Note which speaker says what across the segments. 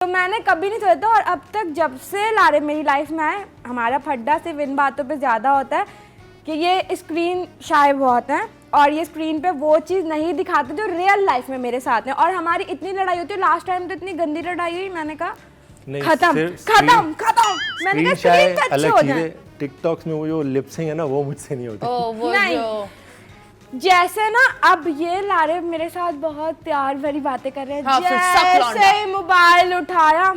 Speaker 1: तो मैंने कभी नहीं सोचा था, और अब तक जब से लारे मेरी लाइफ में आए, हमारा फड्डा सिर्फ इन बातों पे ज़्यादा होता है कि ये स्क्रीन शाय बहुत हैं और ये स्क्रीन पे वो चीज़ नहीं दिखाते जो रियल लाइफ में मेरे साथ है। और हमारी इतनी लड़ाई होती है, लास्ट टाइम तो इतनी गंदी लड़ाई हुई, मैंने कहा खत्म खत्म खत्म। मैंने कहा स्क्रीन पे अच्छे हो जाए।
Speaker 2: टिकटॉक्स में वो जो लिपसिंग है ना, वो मुझसे नहीं होती।
Speaker 1: नहीं, जैसे ना अब ये लारे मेरे साथ बहुत प्यार भरी बातें कर रहे हैं। हाँ, जैसे ही मोबाइल उठाया,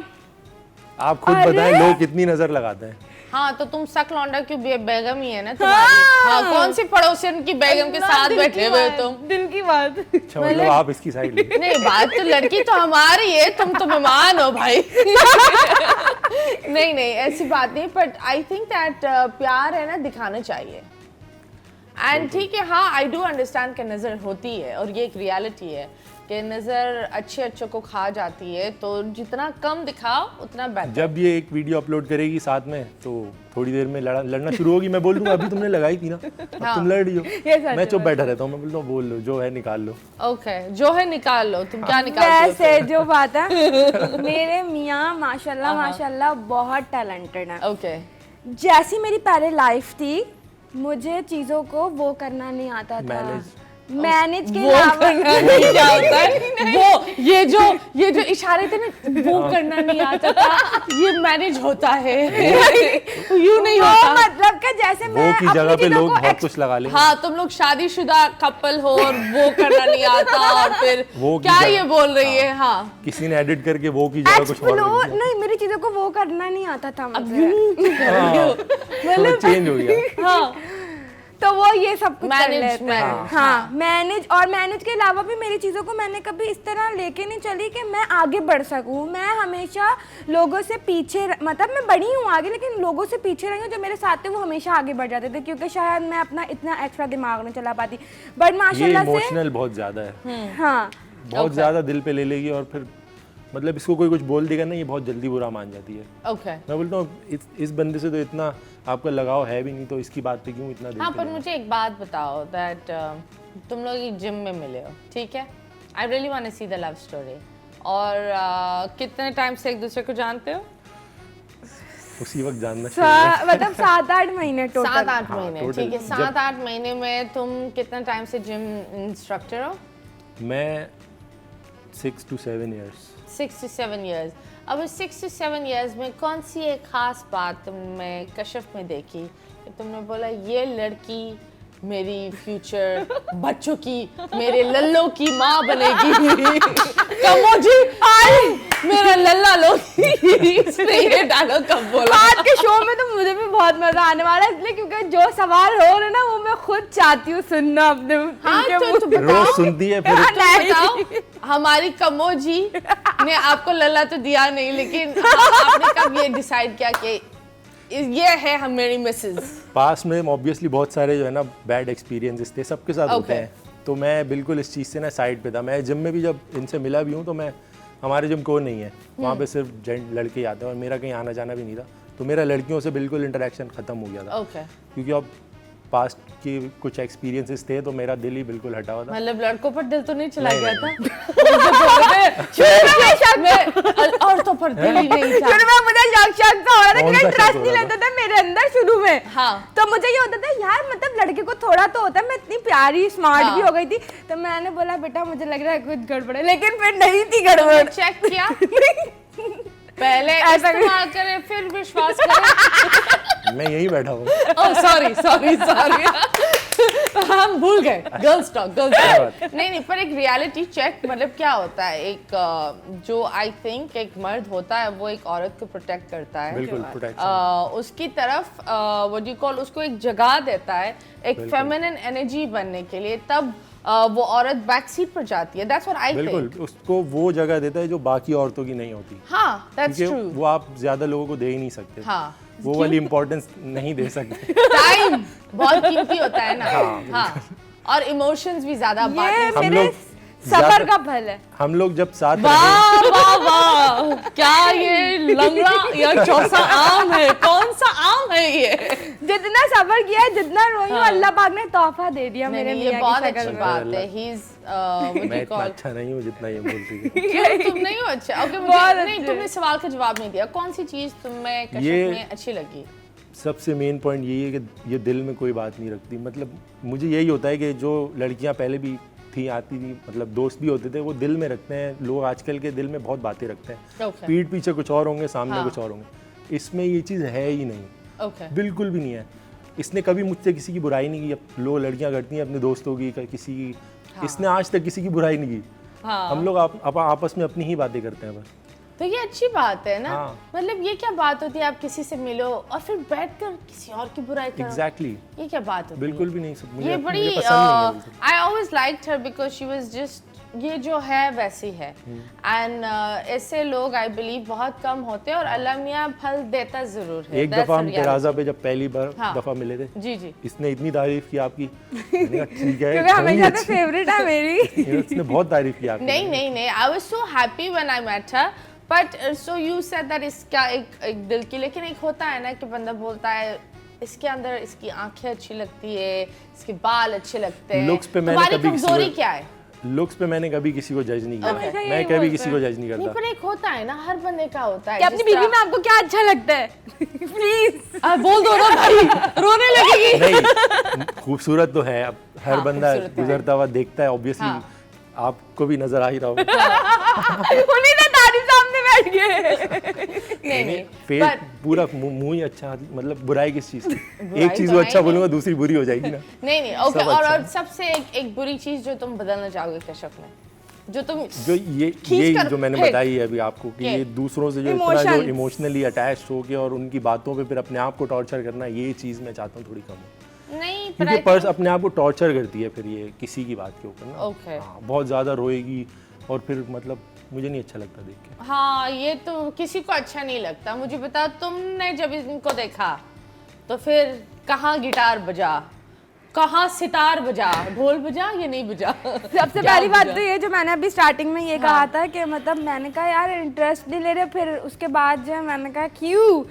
Speaker 2: आप खुद बताएं लोग कितनी नजर लगाते हैं।
Speaker 3: हाँ, तो तुम शक लौंडा की बेगम ही है ना तुम्हारी। हाँ, कौन सी पड़ोसन की बेगम के साथ बैठे हुए तुम?
Speaker 1: दिल की बात।
Speaker 2: अच्छा, मतलब आप इसकी साइड ले।
Speaker 3: नहीं, बात तो लड़की तो हमारी है, तुम तो मेहमान हो भाई। नहीं नहीं, ऐसी बात नहीं, बट आई थिंक दैट प्यार है ना, दिखाना चाहिए। एंड ठीक है, हाँ, आई डू अंडरस्टैंड कि नज़र होती है और ये एक रियलिटी है कि नज़र अच्छे अच्छों को खा जाती है, तो जितना कम दिखाओ उतना बेहतर।
Speaker 2: जब ये एक वीडियो अपलोड करेगी साथ में, तो थोड़ी देर में लड़ना शुरू होगी। मैं बोल दूंगा अभी तुमने लगाई थी ना, अब तुम लड़ रही हो। मैं चुप बैठा रहता हूँ, मैं बोलता हूँ बोल लो, जो है निकाल लो।
Speaker 3: ओके, जो है निकाल लो। तुम क्या निकालते हो?
Speaker 1: वैसे जो बात है, मेरे मियाँ माशाल्लाह माशाल्लाह बहुत टैलेंटेड है।
Speaker 3: ओके,
Speaker 1: जैसी मेरी पहले लाइफ थी, मुझे चीजों को वो करना नहीं आता था। मैनेज के अलावा
Speaker 3: क्या होता है वो, ये जो इशारे थे ना, वो करना नहीं आता था, ये मैनेज होता है। यू नहीं होता,
Speaker 1: मतलब कि जैसे मैं
Speaker 2: वो की जगह पे लोग बहुत कुछ लगा ले।
Speaker 3: हाँ, तुम लोग शादीशुदा कपल हो और वो करना नहीं आता, और फिर
Speaker 2: वो
Speaker 3: क्या ये बोल रही है? हाँ,
Speaker 2: किसी ने एडिट करके वो की जगह कुछ और
Speaker 1: नहीं, मेरी चीजों को वो करना नहीं आता था
Speaker 2: मतलब चेंज हो गया।
Speaker 3: हाँ,
Speaker 1: तो वो ये सब कुछ कर लेते हैं।
Speaker 3: मैनेज,
Speaker 1: हाँ, मैनेज के अलावा भी मेरी चीज़ों को मैंने कभी इस तरह लेके नहीं चली कि मैं आगे बढ़ सकूँ। मैं हमेशा लोगों से पीछे, मतलब मैं बढ़ी हूँ आगे, लेकिन लोगों से पीछे रही हूँ। जो मेरे साथ थे वो हमेशा आगे बढ़ जाते थे, क्योंकि शायद मैं अपना इतना एक्स्ट्रा दिमाग नहीं चला पाती। बट माशाल्लाह से
Speaker 2: इमोशनल बहुत ज़्यादा है।
Speaker 1: हाँ,
Speaker 2: बहुत ज़्यादा दिल पे ले लेगी, और फिर मतलब इसको कोई कुछ बोल देगा ना, ये बहुत जल्दी बुरा मान जाती है।
Speaker 3: ओके,
Speaker 2: मैं बोलता हूँ इस बंदे से तो इतना आपका लगाव है भी नहीं, तो इसकी बात पे क्यों इतना दिल
Speaker 3: हाँ,
Speaker 2: पे
Speaker 3: पर
Speaker 2: लेना?
Speaker 3: मुझे एक बात बताओ दैट तुम लोग एक जिम में मिले हो, ठीक है? I really want to see the love story. और कितने टाइम से एक दूसरे को जानते हो?
Speaker 2: उसी वक्त जानना चाहिए।
Speaker 1: मतलब 7-8 महीने टोटल।
Speaker 3: 7-8 महीने,
Speaker 2: टोटल।
Speaker 3: ठीक है। 7-8 महीने में तुम कितने टाइम से जिम इंस्ट्रक्टर हो?
Speaker 2: मैं 6 to 7 years।
Speaker 3: 6 to 7 years। अब इस 6 to 7 years में कौन सी एक खास बात तुमने कशिफ में देखी कि तुमने बोला ये लड़की मेरी फ्यूचर बच्चों की, मेरे लल्लो की माँ बनेगी? कमोजी आई मेरा लल्ला लो। इसने ये डायलॉग कब बोला?
Speaker 1: आज के शो में तो मुझे भी बहुत मजा आने वाला है, इसलिए क्योंकि जो सवाल हो रहे ना, वो मैं खुद चाहती हूँ सुनना अपने।
Speaker 3: हाँ, तो
Speaker 2: रोज सुनती है फिर।
Speaker 3: बताओ, हमारी कमोजी ने आपको लल्ला तो दिया नहीं, लेकिन आपने कब ये डिसाइड किया कि ये है हम मेरी मिसेस?
Speaker 2: पास में ऑब्वियसली बहुत सारे जो है ना बैड एक्सपीरियंसेस थे, सबके साथ होते हैं। तो मैं बिल्कुल इस चीज़ से ना साइड पे था। मैं जिम में भी जब इनसे मिला भी हूँ, तो मैं, हमारे जिम को नहीं है वहाँ पे, सिर्फ जेंट लड़के ही आते हैं, और मेरा कहीं आना जाना भी नहीं था। तो मेरा लड़कियों से बिल्कुल इंटरेक्शन ख़त्म हो गया था। क्योंकि अब पास्ट की कुछ एक्सपीरियंसेस थे, तो मेरा दिल ही बिल्कुल हटा हुआ था।
Speaker 3: मतलब लड़कों पर दिल तो नहीं चला गया था? औरतों पर दिल ही नहीं था।
Speaker 1: शुरू में मुझे शक हो रहा था कि ट्रस्ट नहीं लेता था मेरे अंदर शुरू में।
Speaker 3: हाँ,
Speaker 1: तो मुझे ये होता था यार, मतलब लड़के को थोड़ा तो होता है। मैं इतनी प्यारी स्मार्ट भी हो गई थी, तो मैंने बोला बेटा मुझे लग रहा है कुछ गड़बड़ है, लेकिन फिर नहीं थी गड़बड़।
Speaker 3: चेक किया पहले, इस्तेमाल करें फिर विश्वास करें।
Speaker 2: मैं यही बैठा हूँ।
Speaker 3: ओह सॉरी हम भूल गए। Girls talk. नहीं, पर एक रियलिटी चेक मतलब क्या होता है, एक जो आई थिंक एक मर्द होता है, वो एक औरत को प्रोटेक्ट करता है,
Speaker 2: बिल्कुल प्रोटेक्शन।
Speaker 3: उसकी तरफ व्हाट यू कॉल, उसको एक जगह देता है एक फेमिनिन एनर्जी बनने के लिए, तब वो औरत बैक सीट पर जाती है। That's what I think.
Speaker 2: बिल्कुल, उसको वो जगह देता है जो बाकी औरतों की नहीं होती।
Speaker 3: हाँ, दैट्स ट्रू।
Speaker 2: वो आप ज्यादा लोगों को दे ही नहीं सकते।
Speaker 3: हाँ,
Speaker 2: वो वाली इम्पोर्टेंस नहीं दे सकते।
Speaker 3: टाइम बहुत कीमती होता है ना। हाँ, और इमोशंस भी ज्यादा बात
Speaker 2: हम लोग
Speaker 1: सफर का फल है।
Speaker 2: हम लोग जब साथ
Speaker 3: वाह वाह वाह, क्या ये लंगड़ा या चौसा आम है? कौन सा आम है ये?
Speaker 1: जितना सफर किया है, जितना रोई हूँ, अल्लाह पाक ने तोहफा दे दिया
Speaker 3: नहीं,
Speaker 1: मेरे
Speaker 3: नहीं, ये
Speaker 1: मियाँ
Speaker 3: बहुत
Speaker 1: की
Speaker 3: अच्छी
Speaker 1: शक्ल में।
Speaker 3: बात है। ही इज
Speaker 2: मैं इतना अच्छा नहीं हूँ जितना ये बोलती है।
Speaker 3: क्यों तुम नहीं हो अच्छा? ओके,
Speaker 1: बहुत
Speaker 3: मुझे नहीं,
Speaker 1: अच्छे।
Speaker 3: तुमने सवाल का जवाब नहीं दिया। कौन सी चीज तुम्हें कशिश
Speaker 2: ये-
Speaker 3: में अच्छी लगी?
Speaker 2: सबसे मेन पॉइंट यही है कि ये दिल में कोई बात नहीं रखती। मतलब मुझे यही होता है कि जो लड़कियां पहले भी थी, आती थी, मतलब दोस्त भी होते थे, वो दिल में रखते हैं। लोग आजकल के दिल में बहुत बातें रखते हैं।
Speaker 3: ओके
Speaker 2: पीठ पीछे कुछ और होंगे, सामने
Speaker 3: हाँ।
Speaker 2: कुछ और होंगे। इसमें ये चीज़ है ही नहीं,
Speaker 3: ओके
Speaker 2: बिल्कुल भी नहीं है। इसने कभी मुझसे किसी की बुराई नहीं की। अब लोग लड़कियां करती हैं अपने दोस्तों की, किसी की। इसने आज तक किसी की बुराई नहीं की।
Speaker 3: हाँ।
Speaker 2: हम लोग आपस में अपनी ही बातें करते हैं बस।
Speaker 3: तो ये अच्छी बात है ना।
Speaker 2: हाँ।
Speaker 3: मतलब ये क्या बात होती है, आप किसी से मिलो और फिर बैठकर किसी और की बुराई करो?
Speaker 2: एग्जैक्टली
Speaker 3: ये क्या बात होती है?
Speaker 2: बिल्कुल भी नहीं। सब
Speaker 3: ये बड़ी
Speaker 2: मुझे पसंद नहीं है बिल्कुल।
Speaker 3: I always liked her because she was just, ये जो है वैसी है। एंड ऐसे लोग आई बिलीव बहुत कम होते हैं और अल्लाह मियाँ फल देता जरूर है।
Speaker 2: एक
Speaker 3: That's
Speaker 2: दफा
Speaker 3: the
Speaker 2: हम
Speaker 3: reality.
Speaker 2: तराजा पे जब पहली बार
Speaker 3: हाँ।
Speaker 2: दफा मिले थे,
Speaker 3: जी जी
Speaker 2: इसने इतनी तारीफ की आपकी। मैंने कहा ठीक है,
Speaker 1: क्योंकि हमेशा
Speaker 2: थोड़ी
Speaker 1: से फेवरेट है मेरी।
Speaker 2: अच्छी। इसने बहुत तारीफ की आपकी।
Speaker 3: नहीं नहीं नहीं, I was so happy when I met her, but so you said that इसका एक दिल की, लेकिन एक होता है ना कि बंदा बोलता है इसके अंदर इसकी आंखें अच्छी लगती है, इसके बाल अच्छे लगते हैं।
Speaker 2: Looks पे मैंने
Speaker 3: तुम्हारी
Speaker 2: कभी किसी
Speaker 3: कमजोरी
Speaker 2: को-
Speaker 3: क्या है?
Speaker 2: लुक्स पे मैंने कभी किसी को जज नहीं
Speaker 1: हमेशा
Speaker 2: किया।
Speaker 1: यही
Speaker 2: मैं कभी
Speaker 1: बोलते
Speaker 2: किसी को जज नहीं
Speaker 3: नहीं,
Speaker 2: करता।
Speaker 3: पर एक होता है ना, हर बंदे का होता है
Speaker 1: कि अपनी
Speaker 3: जिस
Speaker 1: बीवी
Speaker 3: तरह-
Speaker 1: में आपको क्या अच्छा लगता है? प्लीज
Speaker 3: बोल दो ना भाई, रोने लगेगी।
Speaker 2: नहीं, खूबसूरत तो है। अब हर
Speaker 3: हाँ,
Speaker 2: बंदा
Speaker 3: खूबसूरत तो है।
Speaker 2: गुजरता हुआ देखता है, ऑब्वियसली।
Speaker 3: हाँ।
Speaker 2: आपको भी नजर आ ही रहा होगा।
Speaker 1: उन्हीं ने तारीफ सामने बैठ गए।
Speaker 3: नहीं नहीं,
Speaker 2: फेस
Speaker 3: पर
Speaker 2: पूरा मुंह ही अच्छा, मतलब बुराई किस चीज की?
Speaker 3: बुराई
Speaker 2: एक चीज
Speaker 3: तो
Speaker 2: को
Speaker 3: है
Speaker 2: अच्छा
Speaker 3: ही
Speaker 2: बोलूंगा, दूसरी बुरी हो जाएगी ना।
Speaker 3: नहीं नहीं, ओके।
Speaker 2: सब
Speaker 3: और
Speaker 2: अच्छा
Speaker 3: और
Speaker 2: है।
Speaker 3: सबसे एक बुरी चीज जो तुम बदलना चाहोगे कश्यप में, जो तुम
Speaker 2: जो
Speaker 3: खींच
Speaker 2: ये
Speaker 3: कर
Speaker 2: जो मैंने
Speaker 3: फेंक।
Speaker 2: बताई है अभी आपको कि
Speaker 3: ये
Speaker 2: ये दूसरों से जो इतना जो
Speaker 1: Emotions।
Speaker 2: इमोशनली अटैच हो के और उनकी बातों पे फिर अपने आप को टॉर्चर करना, ये चीज़ मैं चाहता हूँ थोड़ी कम हो।
Speaker 3: नहीं, पर
Speaker 2: क्योंकि
Speaker 3: I
Speaker 2: पर्स
Speaker 3: think-
Speaker 2: अपने आप को टॉर्चर करती है फिर ये किसी की बात के ऊपर ना।
Speaker 3: Okay।
Speaker 2: हाँ, बहुत ज़्यादा रोएगी और फिर मतलब मुझे नहीं अच्छा लगता देख के।
Speaker 3: हाँ, ये तो किसी को अच्छा नहीं लगता। मुझे बताओ, तुमने जब इनको देखा तो फिर कहाँ गिटार बजा, कहाँ सितार बजा, ढोल बजा या नहीं बजा?
Speaker 1: सबसे
Speaker 3: क्या
Speaker 1: पहली बात
Speaker 3: बजा?
Speaker 1: तो ये जो मैंने अभी स्टार्टिंग में ये
Speaker 3: हाँ।
Speaker 1: कहा था कि मतलब मैंने कहा यार इंटरेस्ट नहीं ले रहे, फिर उसके बाद जो है मैंने कहा क्यों,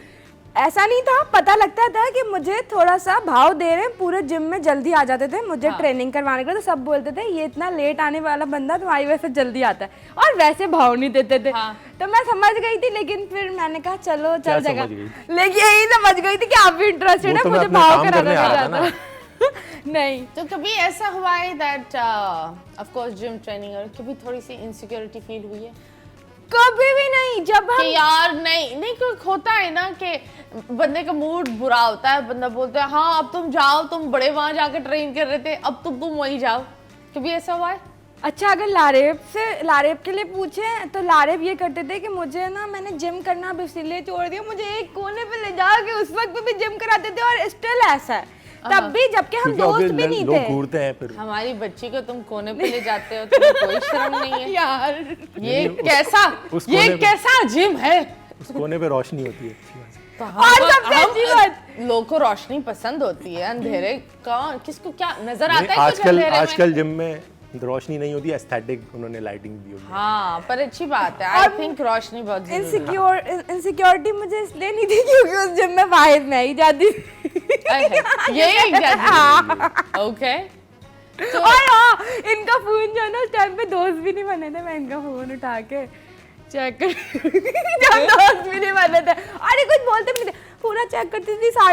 Speaker 1: ऐसा नहीं था, पता लगता था कि मुझे थोड़ा सा भाव दे रहे हैं। पूरे जिम में जल्दी आ जाते थे मुझे
Speaker 3: हाँ।
Speaker 1: ट्रेनिंग करवाने के लिए, तो सब बोलते थे ये इतना लेट आने वाला बंदा तुम्हारी वजह से जल्दी आता है, और वैसे भाव नहीं देते थे।
Speaker 3: हाँ।
Speaker 1: तो मैं समझ गई थी, लेकिन फिर मैंने कहा चलो
Speaker 2: क्या
Speaker 1: चल जाएगा,
Speaker 2: समझ गई?
Speaker 1: लेकिन यही समझ गई थी कि आप भी इंटरेस्टेड
Speaker 2: वो
Speaker 1: है,
Speaker 2: तो मैं
Speaker 1: मुझे
Speaker 2: अपना
Speaker 1: भाव
Speaker 2: काम
Speaker 1: कराना
Speaker 2: करने आ रहा था
Speaker 1: चाहता नहीं।
Speaker 3: तो कभी ऐसा हुआ है that of course gym training और कभी थोड़ी सी इनसिक्योरिटी फील हुई है
Speaker 1: कभी भी नहीं। जब
Speaker 3: कि
Speaker 1: हम
Speaker 3: यार नहीं नहीं, कोई होता है ना कि बंदे का मूड बुरा होता है, बंदा बोलता है हाँ अब तुम जाओ, तुम बड़े वहां जाकर ट्रेन कर रहे थे, अब तुम वहीं जाओ, कभी ऐसा हुआ है?
Speaker 1: अच्छा, अगर लारेब के लिए पूछे तो लारेब ये करते थे कि मुझे ना, मैंने जिम करना अब इसलिए छोड़ दिया, मुझे एक कोने पे ले जाके उस वक्त पे भी जिम कराते थे, और स्टिल ऐसा है तब भी, जबकि हम
Speaker 2: क्योंकि
Speaker 1: दोस्त
Speaker 2: obvious
Speaker 1: भी नहीं
Speaker 2: लोग
Speaker 1: थे
Speaker 2: घूरते हैं फिर।
Speaker 3: हमारी बच्ची को तुम कोने पे ले जाते हो, तुम्हें कोई शर्म नहीं है
Speaker 1: यार।
Speaker 3: ये
Speaker 2: नहीं,
Speaker 3: कैसा
Speaker 2: उस
Speaker 3: ये
Speaker 2: कोने पे-
Speaker 3: कैसा जिम है?
Speaker 2: उस कोने पे रोशनी होती है, अच्छी बात है।
Speaker 3: तो
Speaker 1: और सबसे अच्छी बात,
Speaker 3: लोगों को रोशनी पसंद होती है, अंधेरे कौन किसको क्या नजर आता
Speaker 2: नहीं,
Speaker 3: है कुछ
Speaker 2: आजकल
Speaker 3: अंधेरे में?
Speaker 2: आजकल जिम में रोशनी नहीं होती, एस्थेटिक उन्होंने लाइटिंग दी होगी।
Speaker 3: हाँ, पर अच्छी बात है। आई थिंक रोशनी बहुत जरूरी है।
Speaker 1: इनसिक्योरिटी मुझे इसलिए नहीं थी क्योंकि उस जिम में वाहिद मैं ही जाती थी।
Speaker 3: ये एग्जैक्टली ओके।
Speaker 1: और हाँ, इनका फोन जो है ना, उस टाइम पे दोस्त भी नहीं बने थे, मैं इनका फोन उठा के चेक कर जब दोस्त भी नहीं बने थे, अरे कुछ बोलते भी नहीं थे, पूरा चेक करती थी।